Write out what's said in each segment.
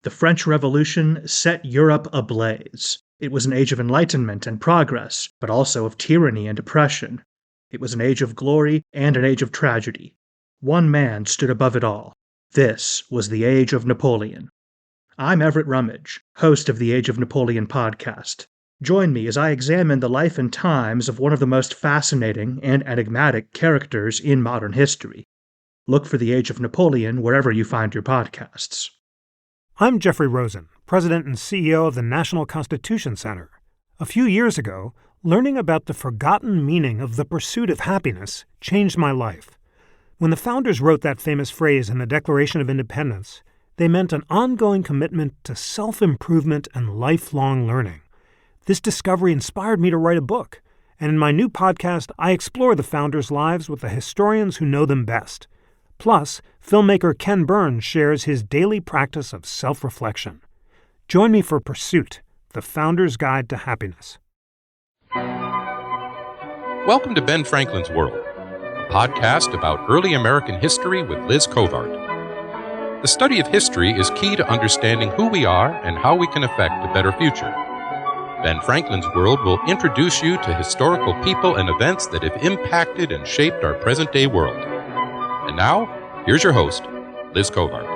The French Revolution set Europe ablaze. It was an age of enlightenment and progress, but also of tyranny and oppression. It was an age of glory and an age of tragedy. One man stood above it all. This was the Age of Napoleon. I'm Everett Rummage, host of the Age of Napoleon podcast. Join me as I examine the life and times of one of the most fascinating and enigmatic characters in modern history. Look for the Age of Napoleon wherever you find your podcasts. I'm Jeffrey Rosen, President and CEO of the National Constitution Center. A few years ago, learning about the forgotten meaning of the pursuit of happiness changed my life. When the founders wrote that famous phrase in the Declaration of Independence, they meant an ongoing commitment to self-improvement and lifelong learning. This discovery inspired me to write a book, and in my new podcast, I explore the founders' lives with the historians who know them best. Plus, filmmaker Ken Burns shares his daily practice of self-reflection. Join me for Pursuit, the Founder's Guide to Happiness. Welcome to Ben Franklin's World, a podcast about early American history with Liz Covart. The study of history is key to understanding who we are and how we can affect a better future. Ben Franklin's World will introduce you to historical people and events that have impacted and shaped our present-day world. And now, here's your host, Liz Covart.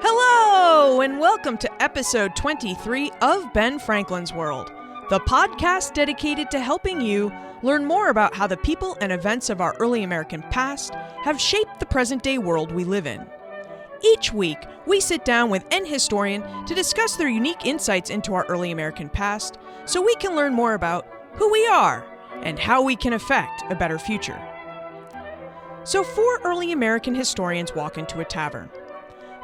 Hello, and welcome to episode 23 of Ben Franklin's World, the podcast dedicated to helping you learn more about how the people and events of our early American past have shaped the present-day world we live in. Each week, we sit down with an historian to discuss their unique insights into our early American past so we can learn more about who we are and how we can affect a better future. So 4 early American historians walk into a tavern.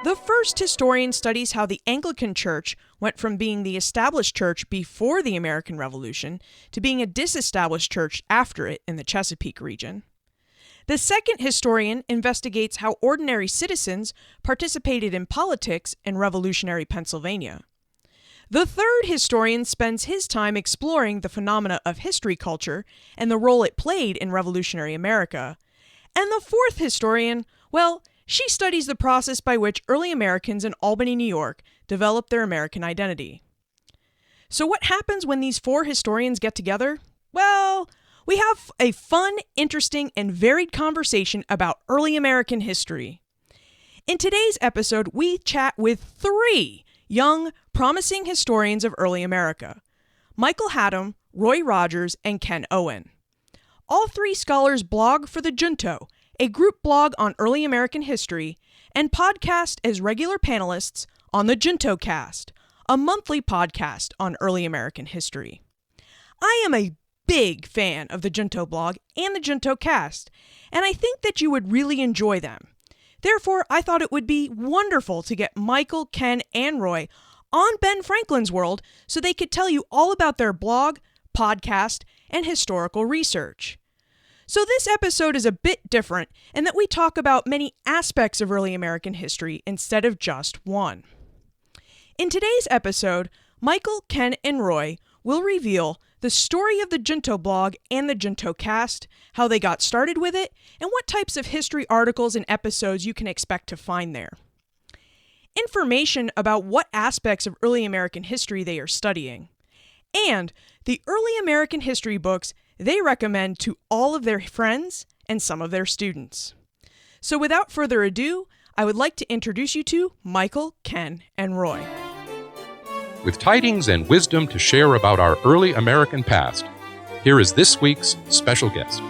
The first historian studies how the Anglican Church went from being the established church before the American Revolution to being a disestablished church after it in the Chesapeake region. The second historian investigates how ordinary citizens participated in politics in revolutionary Pennsylvania. The third historian spends his time exploring the phenomena of history culture and the role it played in revolutionary America. And the fourth historian, she studies the process by which early Americans in Albany, New York, developed their American identity. So what happens when these 4 historians get together? Well, we have a fun, interesting, and varied conversation about early American history. In today's episode, we chat with 3 young, promising historians of early America: Michael Haddam, Roy Rogers, and Ken Owen. All 3 scholars blog for the Junto, a group blog on early American history, and podcast as regular panelists on the JuntoCast, a monthly podcast on early American history. I am a big fan of the Junto blog and the JuntoCast, and I think that you would really enjoy them. Therefore, I thought it would be wonderful to get Michael, Ken, and Roy on Ben Franklin's World so they could tell you all about their blog, podcast, and historical research. So this episode is a bit different in that we talk about many aspects of early American history instead of just one. In today's episode, Michael, Ken, and Roy will reveal the story of the Junto blog and the JuntoCast, how they got started with it, and what types of history articles and episodes you can expect to find there. Information about what aspects of early American history they are studying, and the early American history books they recommend to all of their friends and some of their students. So without further ado, I would like to introduce you to Michael, Ken, and Roy. With tidings and wisdom to share about our early American past, here is this week's special guest.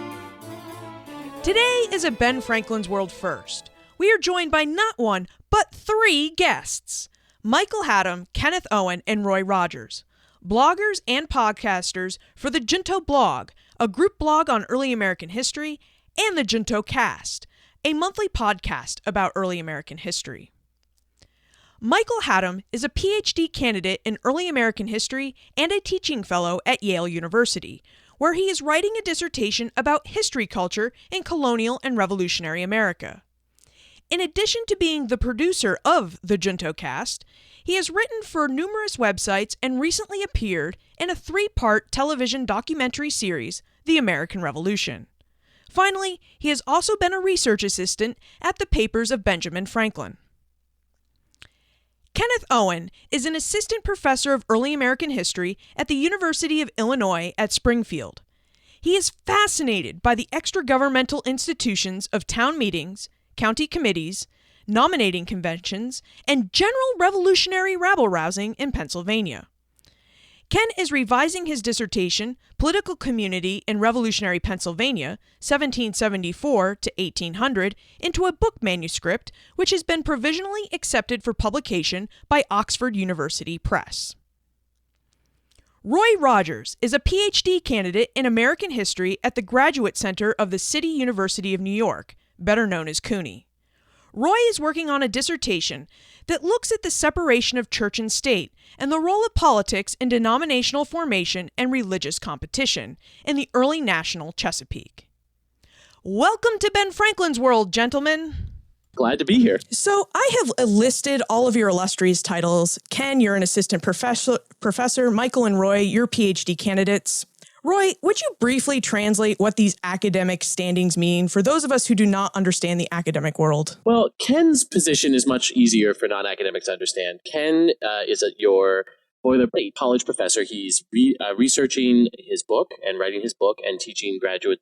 Today is a Ben Franklin's World first. We are joined by not one, but 3 guests: Michael Haddam, Kenneth Owen, and Roy Rogers, bloggers and podcasters for the Junto blog, a group blog on early American history, and the JuntoCast, a monthly podcast about early American history. Michael Haddam is a PhD candidate in early American history and a teaching fellow at Yale University, where he is writing a dissertation about history culture in colonial and revolutionary America. In addition to being the producer of the JuntoCast, he has written for numerous websites and recently appeared in a 3-part television documentary series, The American Revolution. Finally, he has also been a research assistant at the Papers of Benjamin Franklin. Kenneth Owen is an assistant professor of early American history at the University of Illinois at Springfield. He is fascinated by the extra-governmental institutions of town meetings, county committees, nominating conventions, and general revolutionary rabble-rousing in Pennsylvania. Ken is revising his dissertation, Political Community in Revolutionary Pennsylvania, 1774 to 1800, into a book manuscript which has been provisionally accepted for publication by Oxford University Press. Roy Rogers is a PhD candidate in American history at the Graduate Center of the City University of New York, better known as CUNY. Roy is working on a dissertation that looks at the separation of church and state and the role of politics in denominational formation and religious competition in the early national Chesapeake. Welcome to Ben Franklin's world, gentlemen. Glad to be here. So I have listed all of your illustrious titles. Ken, you're an assistant professor. Michael and Roy, you're PhD candidates. Roy, would you briefly translate what these academic standings mean for those of us who do not understand the academic world? Well, Ken's position is much easier for non-academics to understand. Ken is your boilerplate college professor. He's researching his book and writing his book and teaching undergraduate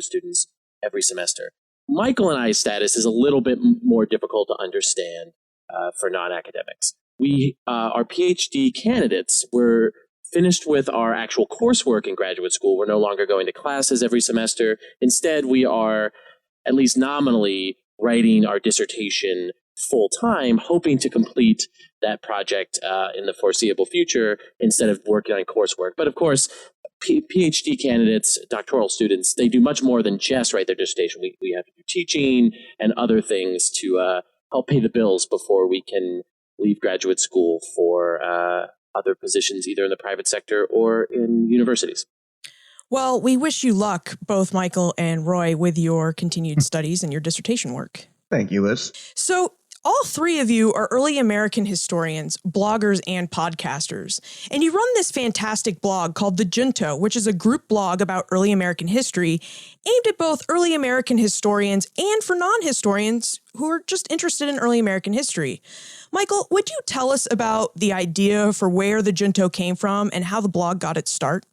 students every semester. Michael and I's status is a little bit more difficult to understand for non-academics. We are PhD candidates. We're finished with our actual coursework in graduate school. We're no longer going to classes every semester. Instead, we are, at least nominally, writing our dissertation full-time, hoping to complete that project in the foreseeable future instead of working on coursework. But of course, PhD candidates, doctoral students, they do much more than just write their dissertation. We have to do teaching and other things to help pay the bills before we can leave graduate school for other positions, either in the private sector or in universities. Well, we wish you luck, both Michael and Roy, with your continued studies and your dissertation work. Thank you, Liz. So, all three of you are early American historians, bloggers, and podcasters. And you run this fantastic blog called The Junto, which is a group blog about early American history, aimed at both early American historians and for non-historians who are just interested in early American history. Michael, would you tell us about the idea for where The Junto came from and how the blog got its start?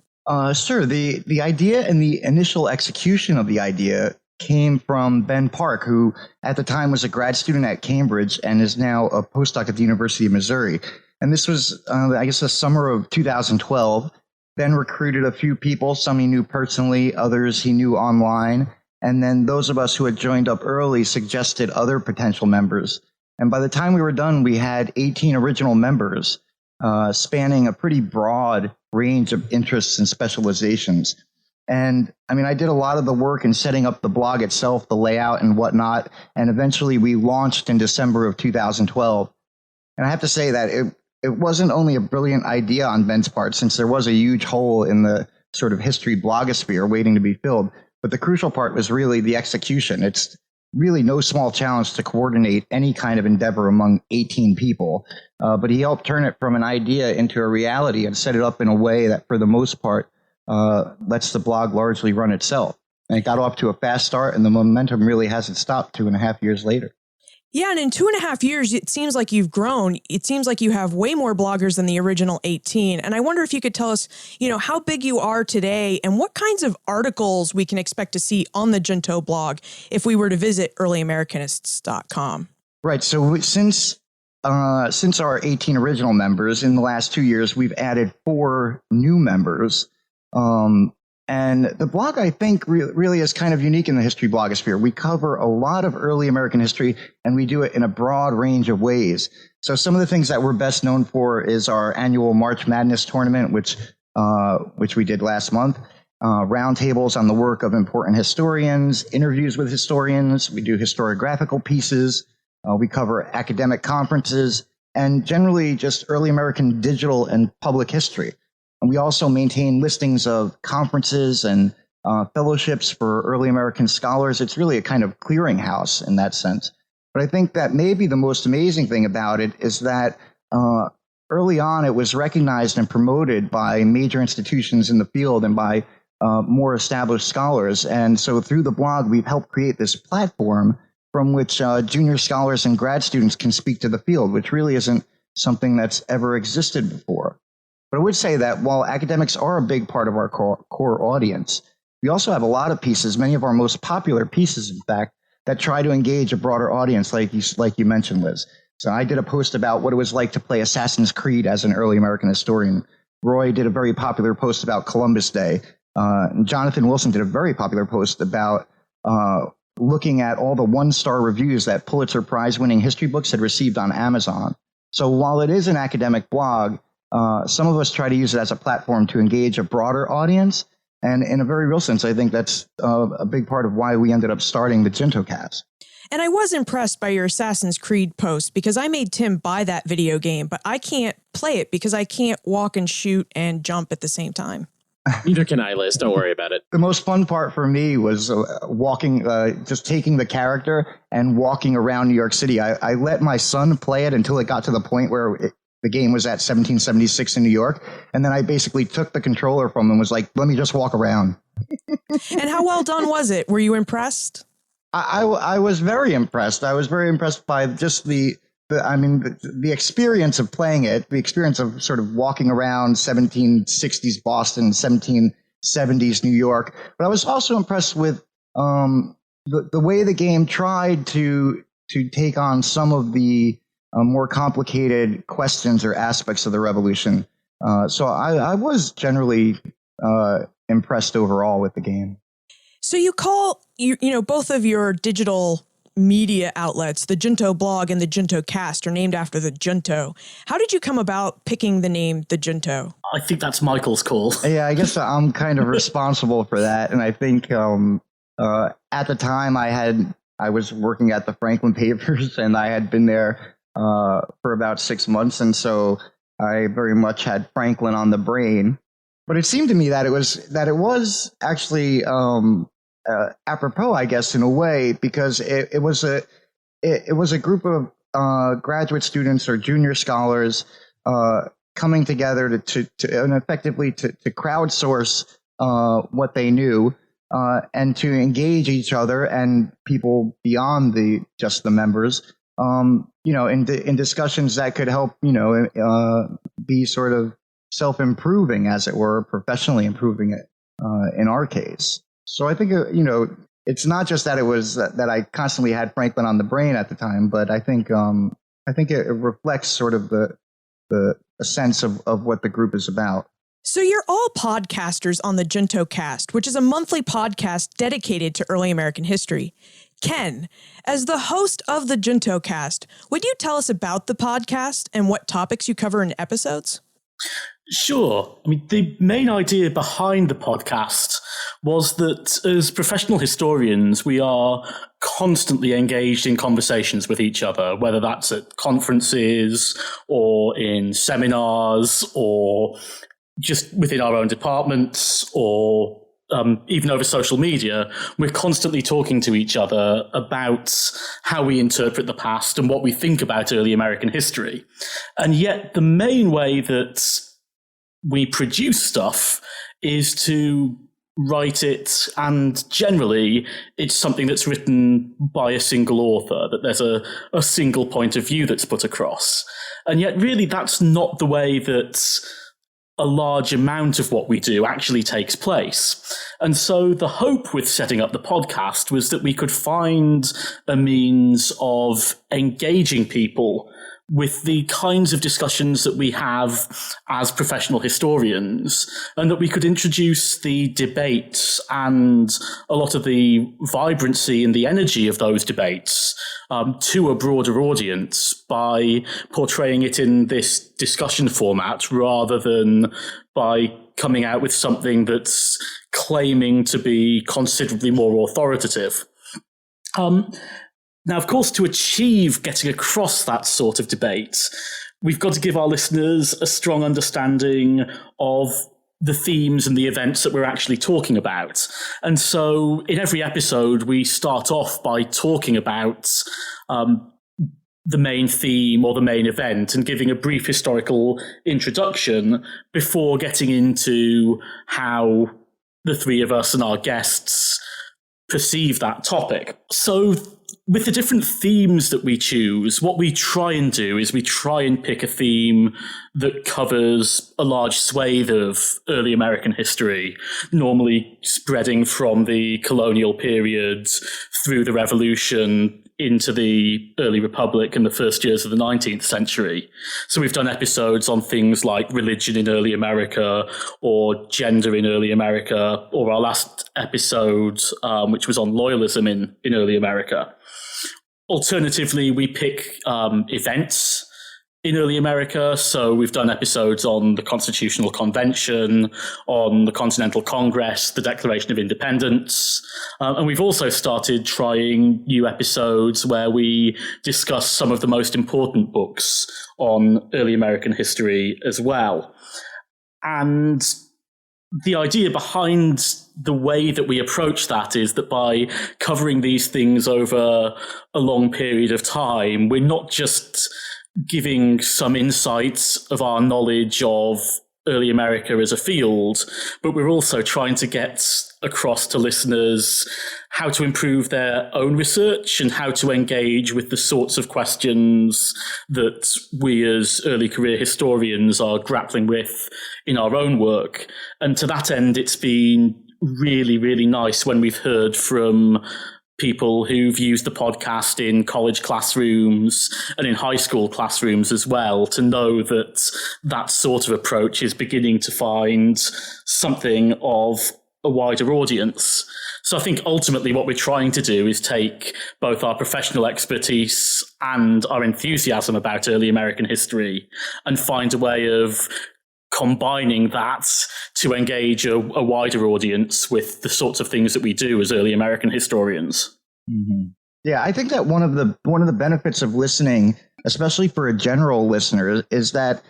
Sure. The idea and the initial execution of the idea came from Ben Park, who at the time was a grad student at Cambridge and is now a postdoc at the University of Missouri. And this was, the summer of 2012. Ben recruited a few people, some he knew personally, others he knew online. And then those of us who had joined up early suggested other potential members. And by the time we were done, we had 18 original members, spanning a pretty broad range of interests and specializations. And I did a lot of the work in setting up the blog itself, the layout and whatnot. And eventually we launched in December of 2012. And I have to say that it wasn't only a brilliant idea on Ben's part, since there was a huge hole in the sort of history blogosphere waiting to be filled. But the crucial part was really the execution. It's really no small challenge to coordinate any kind of endeavor among 18 people. But he helped turn it from an idea into a reality and set it up in a way that, for the most part, lets the blog largely run itself. And it got off to a fast start, and the momentum really hasn't stopped 2.5 years later. Yeah, and in 2.5 years, it seems like you've grown. It seems like you have way more bloggers than the original 18. And I wonder if you could tell us, how big you are today and what kinds of articles we can expect to see on the Junto blog if we were to visit earlyamericanists.com. Right. So since our 18 original members, in the last 2 years, we've added 4 new members. And the blog, I think, really is kind of unique in the history blogosphere. We cover a lot of early American history, and we do it in a broad range of ways. So some of the things that we're best known for is our annual March Madness tournament, which we did last month, roundtables on the work of important historians, interviews with historians. We do historiographical pieces. We cover academic conferences, and generally just early American digital and public history. And we also maintain listings of conferences and fellowships for early American scholars. It's really a kind of clearinghouse in that sense. But I think that maybe the most amazing thing about it is that early on it was recognized and promoted by major institutions in the field and by more established scholars. And so through the blog, we've helped create this platform from which junior scholars and grad students can speak to the field, which really isn't something that's ever existed before. But I would say that while academics are a big part of our core audience, we also have a lot of pieces, many of our most popular pieces, in fact, that try to engage a broader audience, like you mentioned, Liz. So I did a post about what it was like to play Assassin's Creed as an early American historian. Roy did a very popular post about Columbus Day. And Jonathan Wilson did a very popular post about looking at all the one-star reviews that Pulitzer Prize-winning history books had received on Amazon. So while it is an academic blog, some of us try to use it as a platform to engage a broader audience. And in a very real sense, I think that's a big part of why we ended up starting the JuntoCast. And I was impressed by your Assassin's Creed post because I made Tim buy that video game, but I can't play it because I can't walk and shoot and jump at the same time. Neither can I, Liz. Don't worry about it. The most fun part for me was walking, just taking the character and walking around New York City. I let my son play it until it got to the point where the game was at 1776 in New York. And then I basically took the controller from him and was like, let me just walk around. And how well done was it? Were you impressed? I was very impressed. I was very impressed by just the experience of playing it, the experience of sort of walking around 1760s Boston, 1770s New York. But I was also impressed with the way the game tried to take on some of the more complicated questions or aspects of the revolution. So I was generally impressed overall with the game. So you call both of your digital media outlets, the Junto blog and the JuntoCast, are named after the Junto. How did you come about picking the name the Junto? I think that's Michael's call. Yeah, I guess I'm kind of responsible for that. And I think at the time I was working at the Franklin Papers, and I had been there for about 6 months. And so I very much had Franklin on the brain. But it seemed to me that it was actually apropos, I guess, in a way, because it was a group of graduate students or junior scholars coming together to effectively crowdsource what they knew and to engage each other and people beyond just the members, in discussions that could help, be sort of self-improving, as it were, professionally improving it in our case. So I think, it's not just that it was that I constantly had Franklin on the brain at the time, but I think it reflects sort of the sense of what the group is about. So you're all podcasters on the JuntoCast, which is a monthly podcast dedicated to early American history. Ken, as the host of the JuntoCast, would you tell us about the podcast and what topics you cover in episodes? Sure. I mean, the main idea behind the podcast was that as professional historians, we are constantly engaged in conversations with each other, whether that's at conferences or in seminars or just within our own departments or even over social media. We're constantly talking to each other about how we interpret the past and what we think about early American history. And yet the main way that we produce stuff is to write it, and generally it's something that's written by a single author, that there's a single point of view that's put across. And yet really that's not the way that a large amount of what we do actually takes place. And so the hope with setting up the podcast was that we could find a means of engaging people with the kinds of discussions that we have as professional historians, and that we could introduce the debates and a lot of the vibrancy and the energy of those debates to a broader audience by portraying it in this discussion format rather than by coming out with something that's claiming to be considerably more authoritative. Now, of course, to achieve getting across that sort of debate, we've got to give our listeners a strong understanding of the themes and the events that we're actually talking about. And so in every episode, we start off by talking about the main theme or the main event and giving a brief historical introduction before getting into how the three of us and our guests perceive that topic. So with the different themes that we choose, what we try and do is we try and pick a theme that covers a large swathe of early American history, normally spreading from the colonial period through the Revolution into the early Republic and the first years of the 19th century. So we've done episodes on things like religion in early America or gender in early America, or our last episode, which was on loyalism in early America. Alternatively, we pick events in early America. So we've done episodes on the Constitutional Convention, on the Continental Congress, the Declaration of Independence. And we've also started trying new episodes where we discuss some of the most important books on early American history as well. And the idea behind the way that we approach that is that by covering these things over a long period of time, we're not just giving some insights of our knowledge of early America as a field, but we're also trying to get across to listeners how to improve their own research and how to engage with the sorts of questions that we as early career historians are grappling with in our own work. And to that end, it's been really, really nice when we've heard from people who've used the podcast in college classrooms and in high school classrooms as well, to know that that sort of approach is beginning to find something of a wider audience. So I think ultimately what we're trying to do is take both our professional expertise and our enthusiasm about early American history and find a way of combining that to engage a wider audience with the sorts of things that we do as early American historians. Mm-hmm. Yeah, I think that one of the benefits of listening, especially for a general listener, is that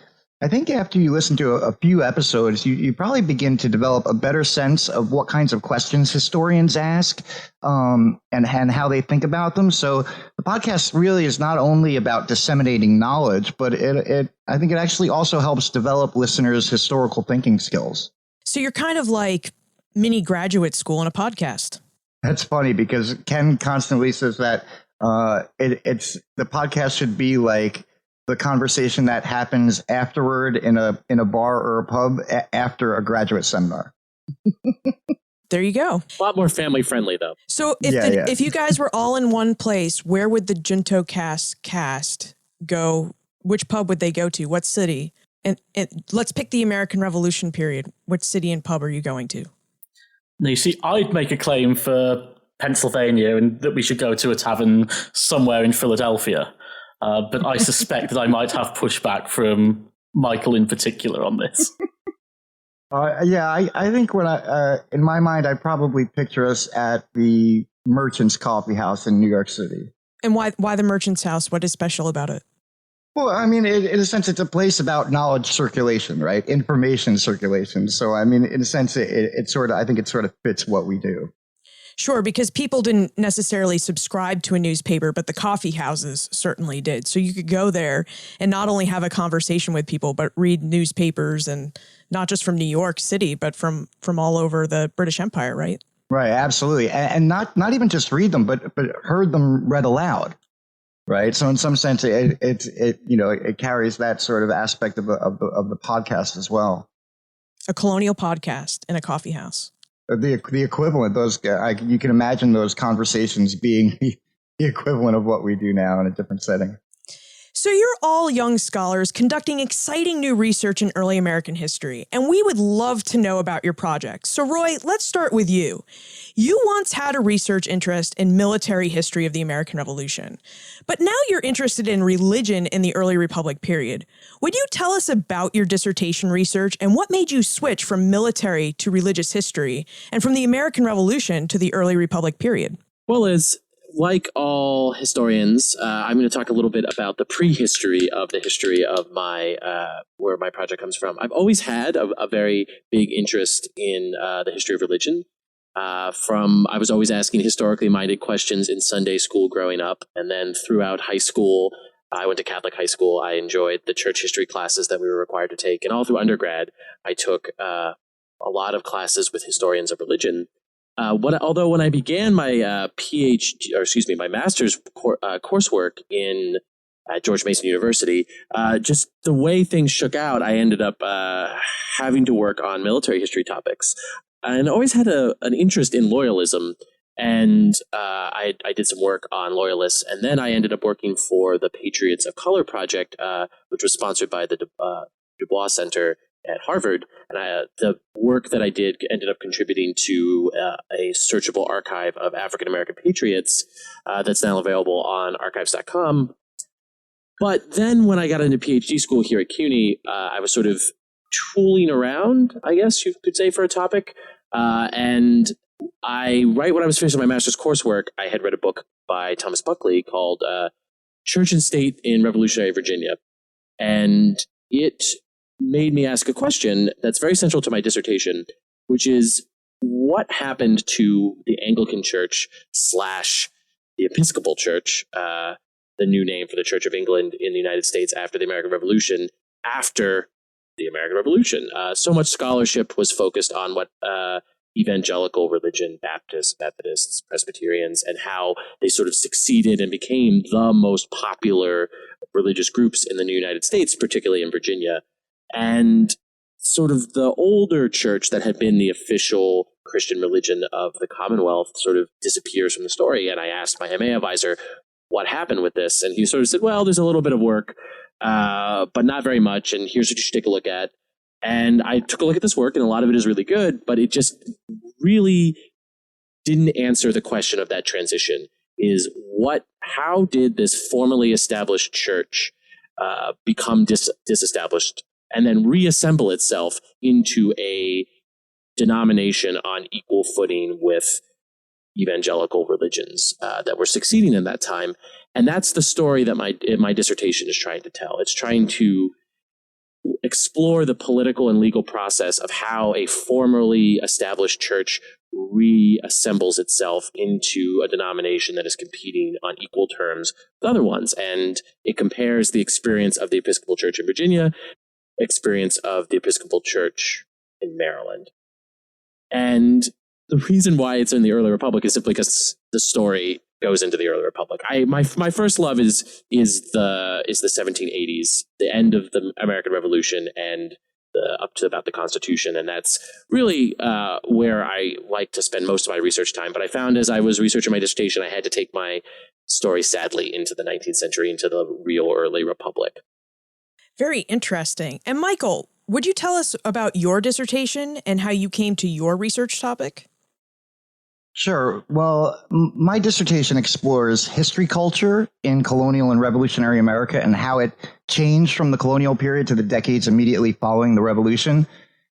I think after you listen to a few episodes, you probably begin to develop a better sense of what kinds of questions historians ask, and how they think about them. So the podcast really is not only about disseminating knowledge, but I think it actually also helps develop listeners' historical thinking skills. So you're kind of like mini graduate school in a podcast. That's funny because Ken constantly says that it's the podcast should be like the conversation that happens afterward in a bar or a pub after a graduate seminar. There you go. A lot more family friendly, though. So if you guys were all in one place, where would the JuntoCast cast go? Which pub would they go to? What city? And let's pick the American Revolution period. Which city and pub are you going to? Now, you see, I'd make a claim for Pennsylvania and that we should go to a tavern somewhere in Philadelphia. But I suspect that I might have pushback from Michael in particular on this. I think when in my mind, I probably picture us at the Merchant's Coffee House in New York City. And why the Merchant's House? What is special about it? Well, I mean, in a sense, it's a place about knowledge circulation, right? Information circulation. So, I mean, in a sense, it sort of, I think it sort of fits what we do. Sure, because people didn't necessarily subscribe to a newspaper, but the coffee houses certainly did. So you could go there and not only have a conversation with people, but read newspapers, and not just from New York City, but from all over the British Empire, right? Right, absolutely. And not even just read them, but heard them read aloud. Right. So in some sense, it carries that sort of aspect of the podcast as well. A colonial podcast in a coffee house. The equivalent, you can imagine those conversations being the equivalent of what we do now in a different setting. So you're all young scholars conducting exciting new research in early American history, and we would love to know about your projects. So Roy, let's start with you. You once had a research interest in military history of the American Revolution, but now you're interested in religion in the early Republic period. Would you tell us about your dissertation research and what made you switch from military to religious history and from the American Revolution to the early Republic period? Well, as like all historians, I'm going to talk a little bit about the prehistory of the history of my where my project comes from. I've always had a very big interest in the history of religion. I was always asking historically minded questions in Sunday school growing up, and then throughout high school, I went to Catholic high school. I enjoyed the church history classes that we were required to take, and all through undergrad, I took a lot of classes with historians of religion. Although when I began my my master's coursework at George Mason University, just the way things shook out, I ended up having to work on military history topics, and always had an interest in loyalism. And I did some work on loyalists, and then I ended up working for the Patriots of Color project, which was sponsored by the Du Bois Center at Harvard. And the work that I did ended up contributing to a searchable archive of African American patriots that's now available on archives.com. But then when I got into PhD school here at CUNY, I was sort of tooling around, I guess you could say, for a topic. And right when I was finishing my master's coursework, I had read a book by Thomas Buckley called Church and State in Revolutionary Virginia. And it made me ask a question that's very central to my dissertation, which is, what happened to the Anglican Church / the Episcopal Church, the new name for the Church of England in the United States after the American Revolution, after the American Revolution? So much scholarship was focused on what evangelical religion, Baptists, Methodists, Presbyterians, and how they sort of succeeded and became the most popular religious groups in the new United States, particularly in Virginia. And sort of the older church that had been the official Christian religion of the Commonwealth sort of disappears from the story. And I asked my MA advisor, what happened with this? And he sort of said, well, there's a little bit of work, but not very much. And here's what you should take a look at. And I took a look at this work, and a lot of it is really good, but it just really didn't answer the question of that transition. How did this formally established church become disestablished and then reassemble itself into a denomination on equal footing with evangelical religions that were succeeding in that time? And that's the story that my dissertation is trying to tell. It's trying to explore the political and legal process of how a formerly established church reassembles itself into a denomination that is competing on equal terms with other ones. And it compares the experience of the Episcopal Church in Virginia, experience of the Episcopal Church in Maryland. And the reason why it's in the early Republic is simply because the story goes into the early Republic. My first love is the 1780s, the end of the American Revolution, and up to about the Constitution, and that's really where I like to spend most of my research time. But I found as I was researching my dissertation, I had to take my story, sadly, into the 19th century, into the real early Republic. Very interesting. And Michael, would you tell us about your dissertation and how you came to your research topic? Sure. Well, my dissertation explores history culture in colonial and revolutionary America and how it changed from the colonial period to the decades immediately following the revolution.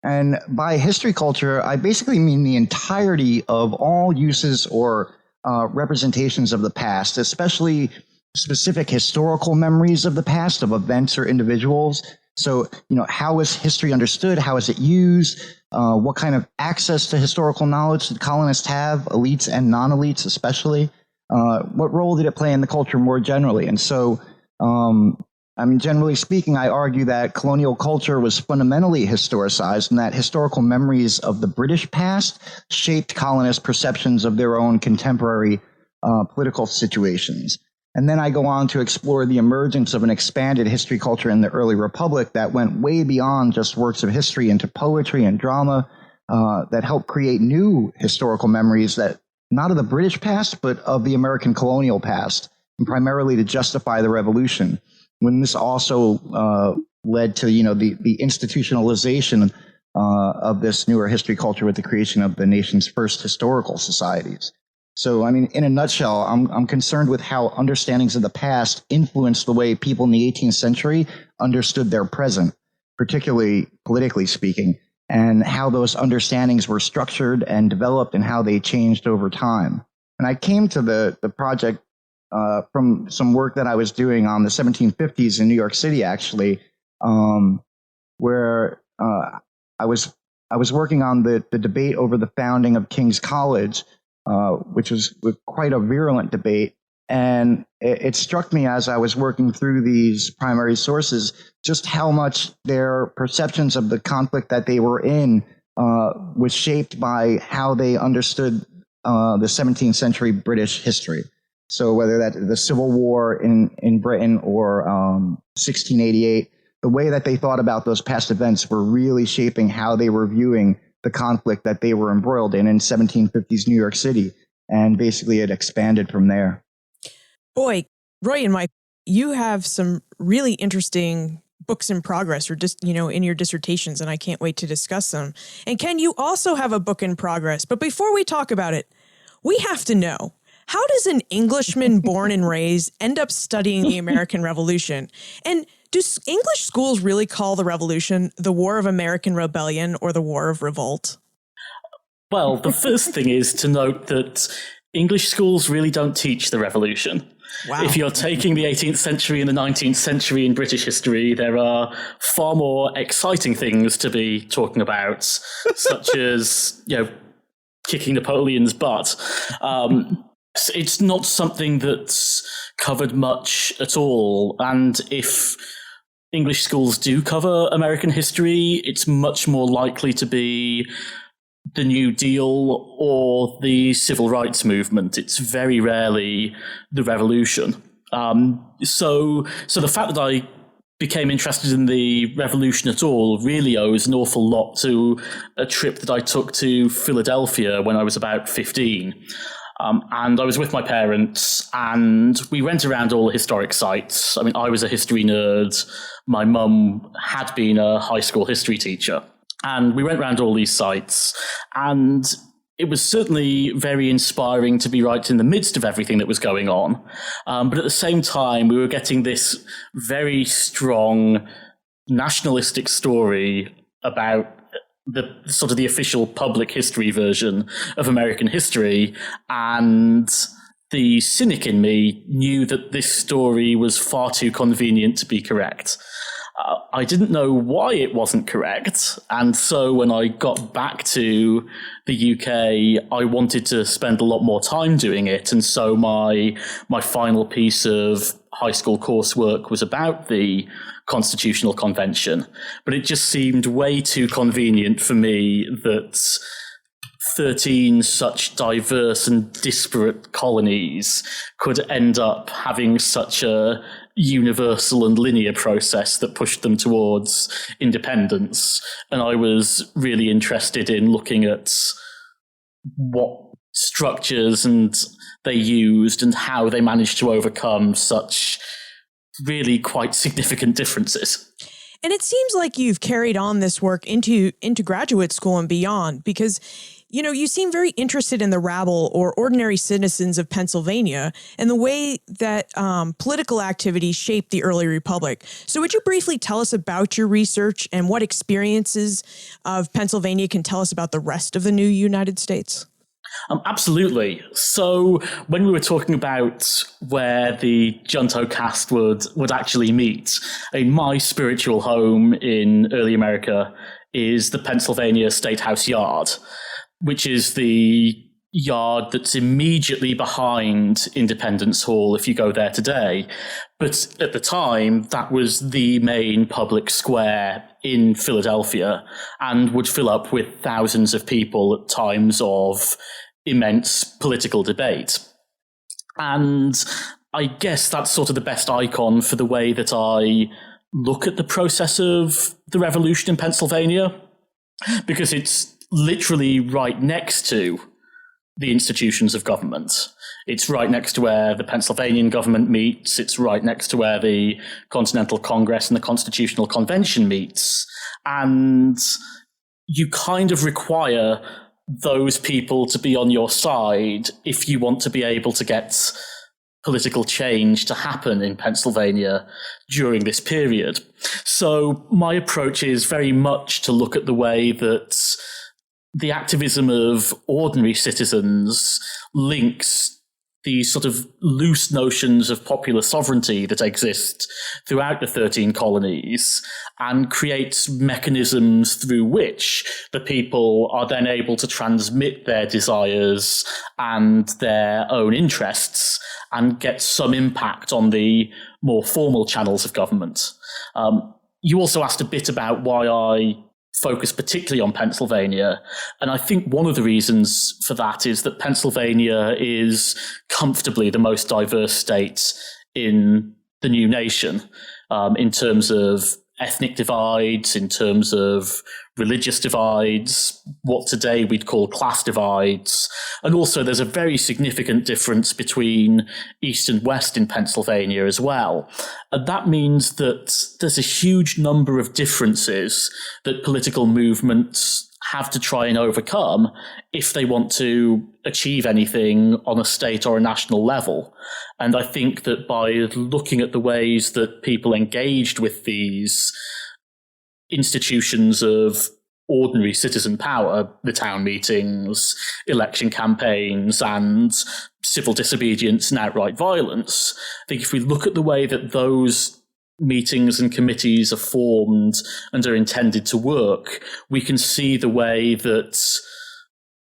And by history culture, I basically mean the entirety of all uses or representations of the past, especially specific historical memories of the past, of events or individuals. So, how is history understood? How is it used? What kind of access to historical knowledge did colonists have, elites and non-elites especially? What role did it play in the culture more generally? And so, generally speaking, I argue that colonial culture was fundamentally historicized and that historical memories of the British past shaped colonists' perceptions of their own contemporary political situations. And then I go on to explore the emergence of an expanded history culture in the early Republic that went way beyond just works of history into poetry and drama that helped create new historical memories that not of the British past, but of the American colonial past, and primarily to justify the revolution. When this also led to, the institutionalization of this newer history culture with the creation of the nation's first historical societies. So, in a nutshell, I'm concerned with how understandings of the past influenced the way people in the 18th century understood their present, particularly politically speaking, and how those understandings were structured and developed and how they changed over time. And I came to the project from some work that I was doing on the 1750s in New York City, actually, where I was working on the debate over the founding of King's College, which was quite a virulent debate. And it struck me as I was working through these primary sources just how much their perceptions of the conflict that they were in was shaped by how they understood the 17th century British history. So whether that the Civil War in Britain or 1688, the way that they thought about those past events were really shaping how they were viewing the conflict that they were embroiled in 1750s New York City. And basically it expanded from there. Boy, Roy and Mike, you have some really interesting books in progress or just, in your dissertations, and I can't wait to discuss them. And Ken, you also have a book in progress. But before we talk about it, we have to know, how does an Englishman born and raised end up studying the American Revolution? And do English schools really call the Revolution the War of American Rebellion or the War of Revolt? Well, the first thing is to note that English schools really don't teach the Revolution. Wow. If you're taking the 18th century and the 19th century in British history, there are far more exciting things to be talking about, such as, kicking Napoleon's butt. It's not something that's covered much at all. And if English schools do cover American history, it's much more likely to be the New Deal or the Civil Rights Movement. It's very rarely the Revolution. So the fact that I became interested in the Revolution at all really owes an awful lot to a trip that I took to Philadelphia when I was about 15. And I was with my parents, and we went around all the historic sites. I mean, I was a history nerd. My mum had been a high school history teacher. And we went around all these sites, and it was certainly very inspiring to be right in the midst of everything that was going on. But at the same time, we were getting this very strong nationalistic story about the sort of the official public history version of American history. And the cynic in me knew that this story was far too convenient to be correct. I didn't know why it wasn't correct. And so when I got back to the UK, I wanted to spend a lot more time doing it. And so my final piece of high school coursework was about the Constitutional Convention. But it just seemed way too convenient for me that 13 such diverse and disparate colonies could end up having such a universal and linear process that pushed them towards independence. And I was really interested in looking at what structures and they used and how they managed to overcome such really quite significant differences. And it seems like you've carried on this work into graduate school and beyond, because you seem very interested in the rabble or ordinary citizens of Pennsylvania and the way that political activity shaped the early republic. So would you briefly tell us about your research and what experiences of Pennsylvania can tell us about the rest of the new United States? Absolutely. So when we were talking about where the JuntoCast would actually meet, my spiritual home in early America is the Pennsylvania State House Yard, which is the yard that's immediately behind Independence Hall if you go there today. But at the time, that was the main public square in Philadelphia and would fill up with thousands of people at times of immense political debate. And I guess that's sort of the best icon for the way that I look at the process of the revolution in Pennsylvania, because it's literally right next to the institutions of government. It's right next to where the Pennsylvanian government meets. It's right next to where the Continental Congress and the Constitutional Convention meets. And you kind of require those people to be on your side if you want to be able to get political change to happen in Pennsylvania during this period. So my approach is very much to look at the way that the activism of ordinary citizens links these sort of loose notions of popular sovereignty that exist throughout the 13 colonies and creates mechanisms through which the people are then able to transmit their desires and their own interests and get some impact on the more formal channels of government. You also asked a bit about why I focus particularly on Pennsylvania. And I think one of the reasons for that is that Pennsylvania is comfortably the most diverse state in the new nation, in terms of ethnic divides, in terms of religious divides, what today we'd call class divides. And also there's a very significant difference between East and West in Pennsylvania as well. And that means that there's a huge number of differences that political movements have to try and overcome if they want to achieve anything on a state or a national level. And I think that by looking at the ways that people engaged with these institutions of ordinary citizen power, the town meetings, election campaigns, and civil disobedience and outright violence, I think if we look at the way that those meetings and committees are formed and are intended to work, we can see the way that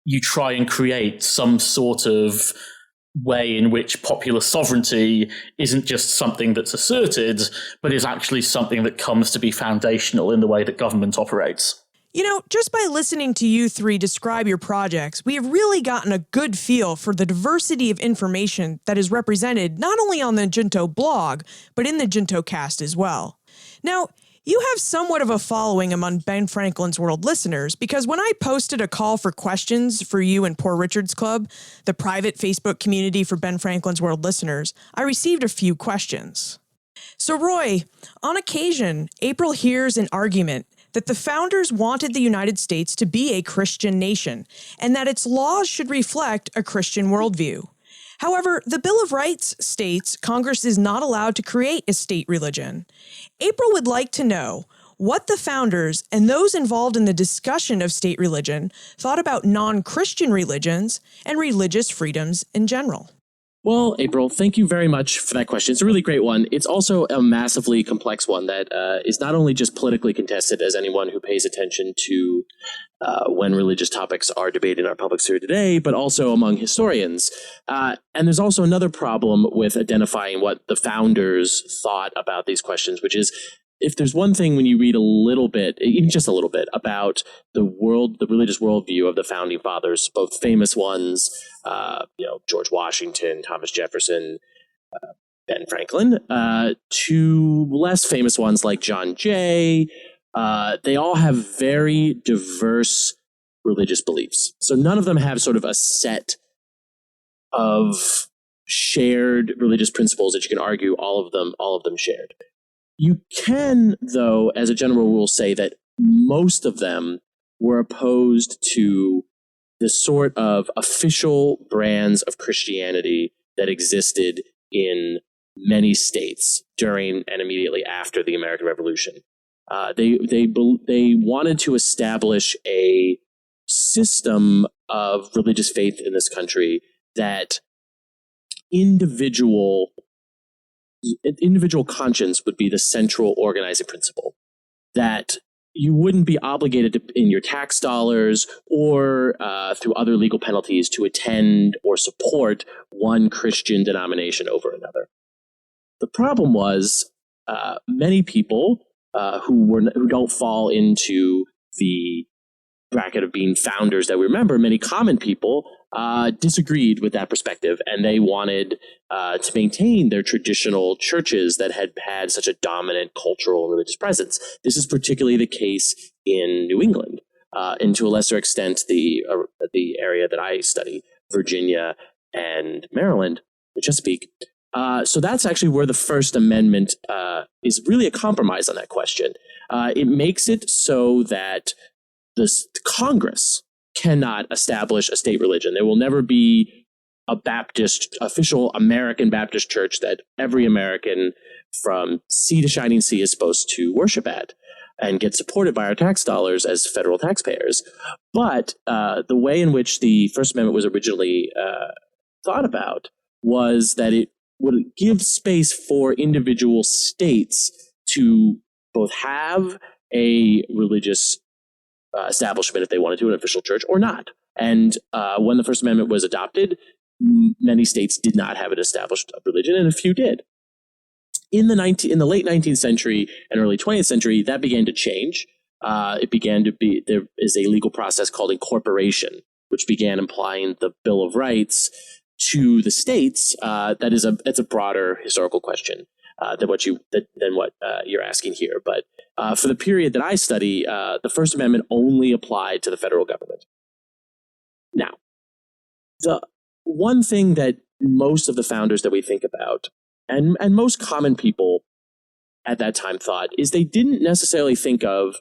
you try and create some sort of way in which popular sovereignty isn't just something that's asserted, but is actually something that comes to be foundational in the way that government operates. You know, just by listening to you three describe your projects, we have really gotten a good feel for the diversity of information that is represented not only on the Junto blog, but in the JuntoCast as well. Now, you have somewhat of a following among Ben Franklin's World listeners, because when I posted a call for questions for you and Poor Richard's Club, the private Facebook community for Ben Franklin's World listeners, I received a few questions. So Roy, on occasion, April hears an argument that the founders wanted the United States to be a Christian nation, and that its laws should reflect a Christian worldview. However, the Bill of Rights states Congress is not allowed to create a state religion. April would like to know what the founders and those involved in the discussion of state religion thought about non-Christian religions and religious freedoms in general. Well, April, thank you very much for that question. It's a really great one. It's also a massively complex one that is not only just politically contested, as anyone who pays attention to when religious topics are debated in our public sphere today, but also among historians. And there's also another problem with identifying what the founders thought about these questions, which is, if there's one thing when you read a little bit, even just a little bit, about the religious worldview of the founding fathers, both famous ones, George Washington, Thomas Jefferson, Ben Franklin, to less famous ones like John Jay, they all have very diverse religious beliefs. So none of them have sort of a set of shared religious principles that you can argue all of them shared. You can, though, as a general rule, say that most of them were opposed to the sort of official brands of Christianity that existed in many states during and immediately after the American Revolution. They wanted to establish a system of religious faith in this country that individual conscience would be the central organizing principle, that you wouldn't be obligated in your tax dollars or through other legal penalties to attend or support one Christian denomination over another. The problem was many people who don't fall into the bracket of being founders that we remember, many common people disagreed with that perspective, and they wanted to maintain their traditional churches that had such a dominant cultural and religious presence. This is particularly the case in New England, and to a lesser extent the area that I study, Virginia and Maryland, the Chesapeake. So that's actually where the First Amendment is really a compromise on that question. It makes it so that the Congress cannot establish a state religion. There will never be a official American Baptist church that every American from sea to shining sea is supposed to worship at and get supported by our tax dollars as federal taxpayers. But the way in which the First Amendment was originally thought about was that it would give space for individual states to both have a religious establishment if they wanted to, an official church, or not. And when the First Amendment was adopted, many states did not have an established religion, and a few did. In the late 19th century and early 20th century, that began to change. there is a legal process called incorporation, which began applying the Bill of Rights to the states. It's a broader historical question than what you're asking here. But for the period that I study, the First Amendment only applied to the federal government. Now, the one thing that most of the founders that we think about, and most common people at that time thought, is they didn't necessarily think of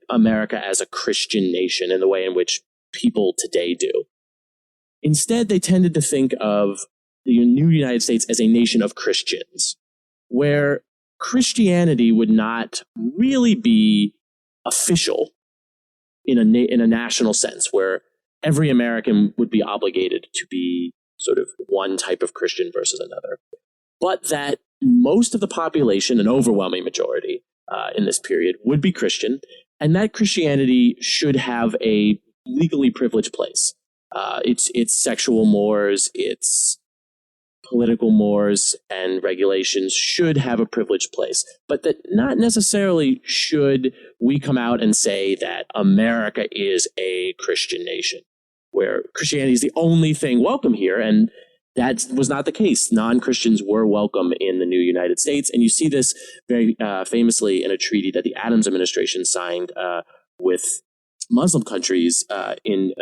America as a Christian nation in the way in which people today do. Instead, they tended to think of the new United States as a nation of Christians, where Christianity would not really be official in a national sense, where every American would be obligated to be sort of one type of Christian versus another, but that most of the population, an overwhelming majority in this period, would be Christian, and that Christianity should have a legally privileged place. Its sexual mores, its political mores and regulations should have a privileged place, but that not necessarily should we come out and say that America is a Christian nation, where Christianity is the only thing welcome here, and that was not the case. Non-Christians were welcome in the new United States, and you see this very famously in a treaty that the Adams administration signed with Muslim countries in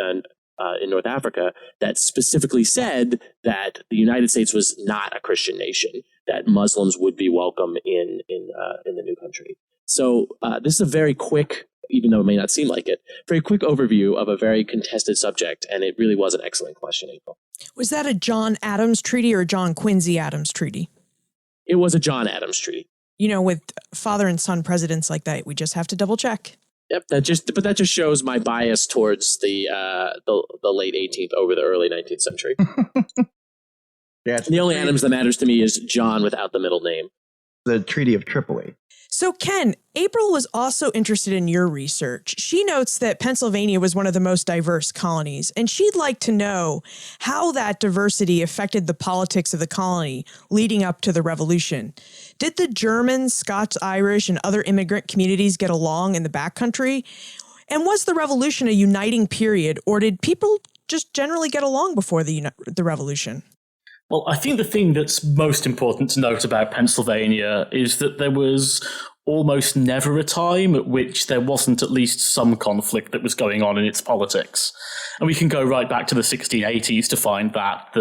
North Africa that specifically said that the United States was not a Christian nation, that Muslims would be welcome in the new country. So this is a very quick, even though it may not seem like it, very quick overview of a very contested subject, and it really was an excellent question, April. Was that a John Adams treaty or a John Quincy Adams treaty? It was a John Adams treaty. You know, with father and son presidents like that, we just have to double check. Yep, that just shows my bias towards the late 18th over the early 19th century. Yeah, the only Adams that matters to me is John without the middle name. The Treaty of Tripoli. So, Ken, April was also interested in your research. She notes that Pennsylvania was one of the most diverse colonies, and she'd like to know how that diversity affected the politics of the colony leading up to the Revolution. Did the Germans, Scots, Irish, and other immigrant communities get along in the backcountry? And was the Revolution a uniting period, or did people just generally get along before the Revolution? Well, I think the thing that's most important to note about Pennsylvania is that there was almost never a time at which there wasn't at least some conflict that was going on in its politics. And we can go right back to the 1680s to find that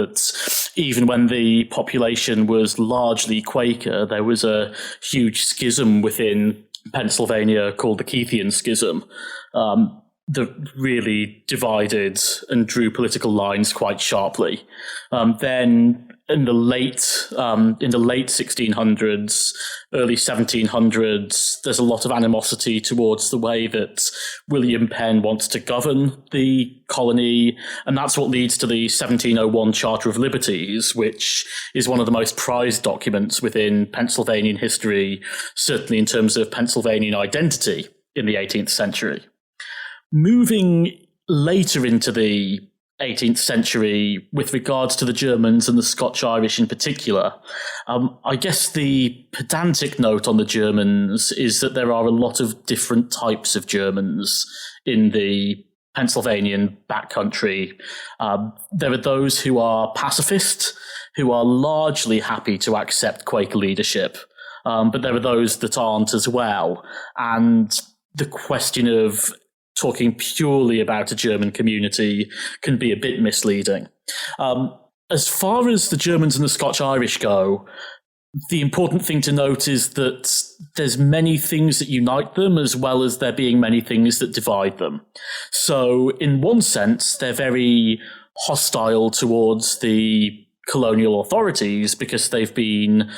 even when the population was largely Quaker, there was a huge schism within Pennsylvania called the Keithian Schism, that really divided and drew political lines quite sharply. Then in the late 1600s, early 1700s, there's a lot of animosity towards the way that William Penn wants to govern the colony, and that's what leads to the 1701 Charter of Liberties, which is one of the most prized documents within Pennsylvanian history, certainly in terms of Pennsylvanian identity in the 18th century. Moving later into the 18th century, with regards to the Germans and the Scotch-Irish in particular, I guess the pedantic note on the Germans is that there are a lot of different types of Germans in the Pennsylvanian backcountry. There are those who are pacifist, who are largely happy to accept Quaker leadership, but there are those that aren't as well. And the question of talking purely about a German community can be a bit misleading. As far as the Germans and the Scotch-Irish go, the important thing to note is that there's many things that unite them as well as there being many things that divide them. So in one sense, they're very hostile towards the colonial authorities because they've been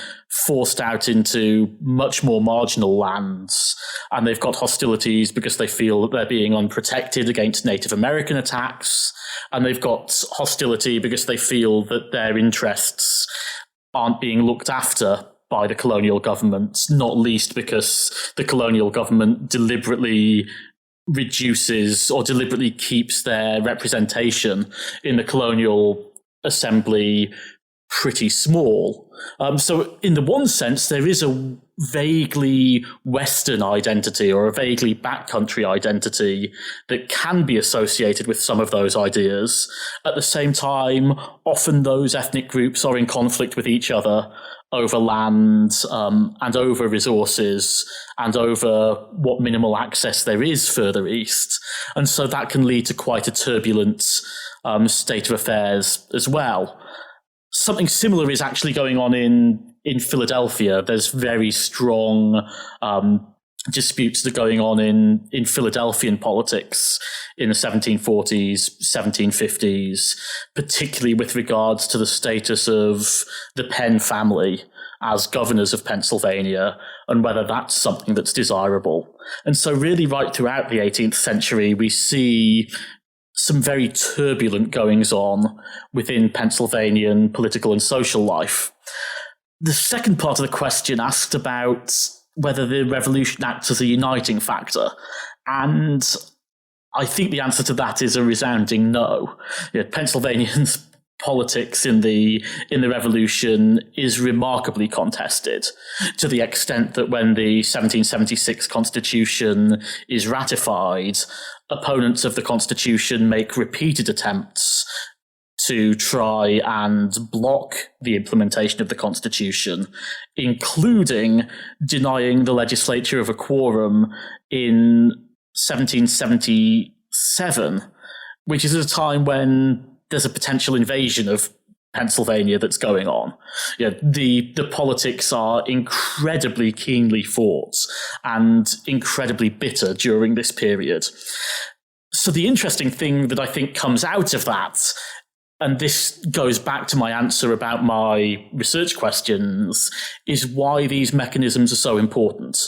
forced out into much more marginal lands, and they've got hostilities because they feel that they're being unprotected against Native American attacks, and they've got hostility because they feel that their interests aren't being looked after by the colonial government, not least because the colonial government deliberately reduces or deliberately keeps their representation in the colonial assembly pretty small. So in the one sense, there is a vaguely Western identity or a vaguely backcountry identity that can be associated with some of those ideas. At the same time, often those ethnic groups are in conflict with each other over land and over resources and over what minimal access there is further east. And so that can lead to quite a turbulent state of affairs as well. Something similar is actually going on in Philadelphia. There's very strong disputes that are going on in Philadelphian politics in the 1740s, 1750s, particularly with regards to the status of the Penn family as governors of Pennsylvania and whether that's something that's desirable. And so really right throughout the 18th century, we see some very turbulent goings-on within Pennsylvanian political and social life. The second part of the question asked about whether the revolution acts as a uniting factor. And I think the answer to that is a resounding no. Pennsylvanians' politics in the revolution is remarkably contested, to the extent that when the 1776 Constitution is ratified, opponents of the Constitution make repeated attempts to try and block the implementation of the Constitution, including denying the legislature of a quorum in 1777, which is at a time when there's a potential invasion of Pennsylvania that's going on. The politics are incredibly keenly fought and incredibly bitter during this period. So the interesting thing that I think comes out of that, and this goes back to my answer about my research questions, is why these mechanisms are so important.